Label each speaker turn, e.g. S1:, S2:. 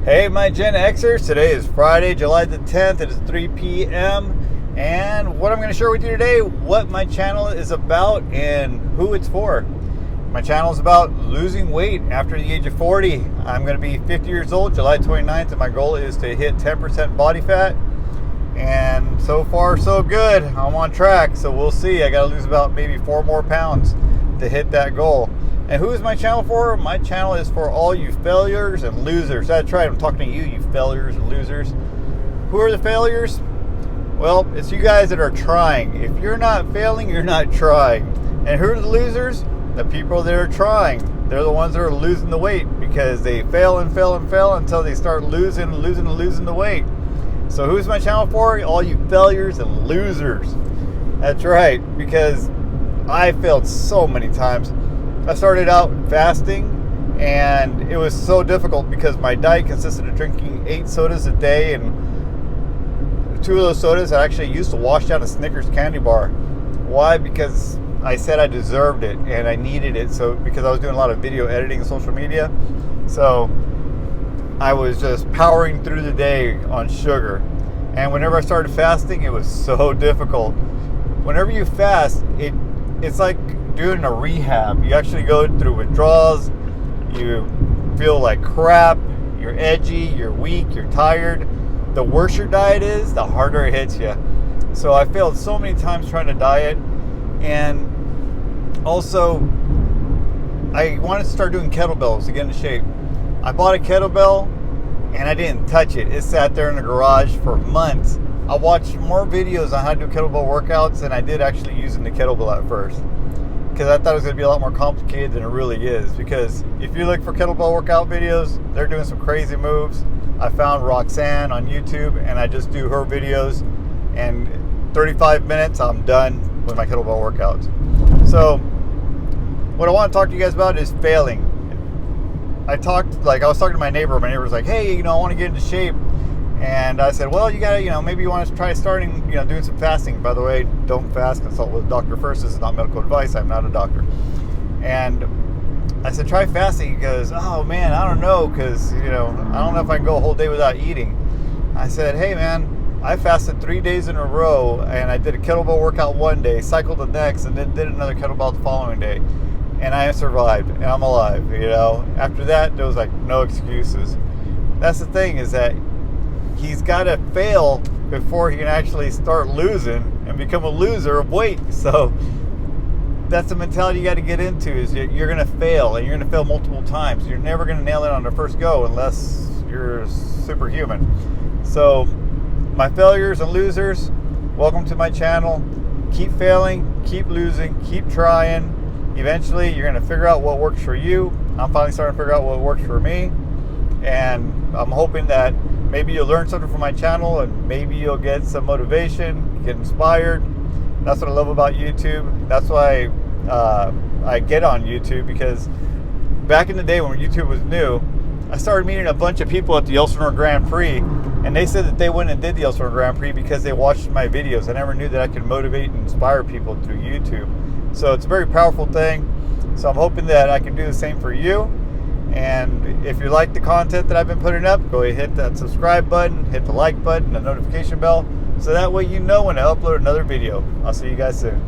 S1: Hey, my Gen Xers, today is Friday, July the 10th. It is 3 p.m. And what I'm going to share with you today, what my channel is about and who it's for. My channel is about losing weight after the age of 40. I'm going to be 50 years old, July 29th, and my goal is to hit 10% body fat. And so far, so good. I'm on track, so we'll see. I got to lose about maybe 4 more pounds to hit that goal. And who is my channel for? My channel is for all you failures and losers. That's right, I'm talking to you, you failures and losers. Who are the failures? Well, it's you guys that are trying. If you're not failing, you're not trying. And who are the losers? The people that are trying. They're the ones that are losing the weight because they fail and fail and fail until they start losing the weight. So who's my channel for? All you failures and losers. That's right, because I failed so many times. I started out fasting, and it was so difficult because my diet consisted of drinking 8 sodas a day, and 2 of those sodas I actually used to wash down a Snickers candy bar. Why? Because I said I deserved it and I needed it. So because I was doing a lot of video editing and social media, so I was just powering through the day on sugar. And whenever I started fasting, it was so difficult. Whenever you fast, it's like doing a rehab. You actually go through withdrawals. You feel like crap. You're edgy. You're weak. You're tired. The worse your diet is, the harder it hits you. So I failed so many times trying to diet. And also, I wanted to start doing kettlebells to get into shape. I bought a kettlebell and I didn't touch it. It sat there in the garage for months. I watched more videos on how to do kettlebell workouts than I did actually using the kettlebell at first, because I thought it was going to be a lot more complicated than it really is. Because if you look for kettlebell workout videos, they're doing some crazy moves. I found Roxanne on YouTube, and I just do her videos, and 35 minutes, I'm done with my kettlebell workouts. So what I want to talk to you guys about is failing. I was talking to my neighbor. My neighbor was like, hey, I want to get into shape. And I said, well, you gotta, maybe you want to try starting, doing some fasting. By the way, don't fast, consult with a doctor first. This is not medical advice. I'm not a doctor. And I said, try fasting. He goes, oh man, I don't know, because, I don't know if I can go a whole day without eating. I said, hey man, I fasted 3 days in a row, and I did a kettlebell workout one day, cycled the next, and then did another kettlebell the following day. And I survived, and I'm alive, After that, there was like no excuses. That's the thing, is that he's got to fail before he can actually start losing and become a loser of weight. So that's the mentality you got to get into, is you're going to fail, and you're going to fail multiple times. You're never going to nail it on the first go unless you're superhuman. So my failures and losers, welcome to my channel. Keep failing, keep losing, keep trying. Eventually you're going to figure out what works for you. I'm finally starting to figure out what works for me, and I'm hoping that maybe you'll learn something from my channel, and maybe you'll get some motivation, get inspired. That's what I love about YouTube. That's why I get on YouTube, because back in the day when YouTube was new, I started meeting a bunch of people at the Elsinore Grand Prix, and they said that they went and did the Elsinore Grand Prix because they watched my videos. I never knew that I could motivate and inspire people through YouTube. So it's a very powerful thing. So I'm hoping that I can do the same for you. And if you like the content that I've been putting up, go ahead, hit that subscribe button, hit the like button, the notification bell, so that way you know when I upload another video. I'll see you guys soon.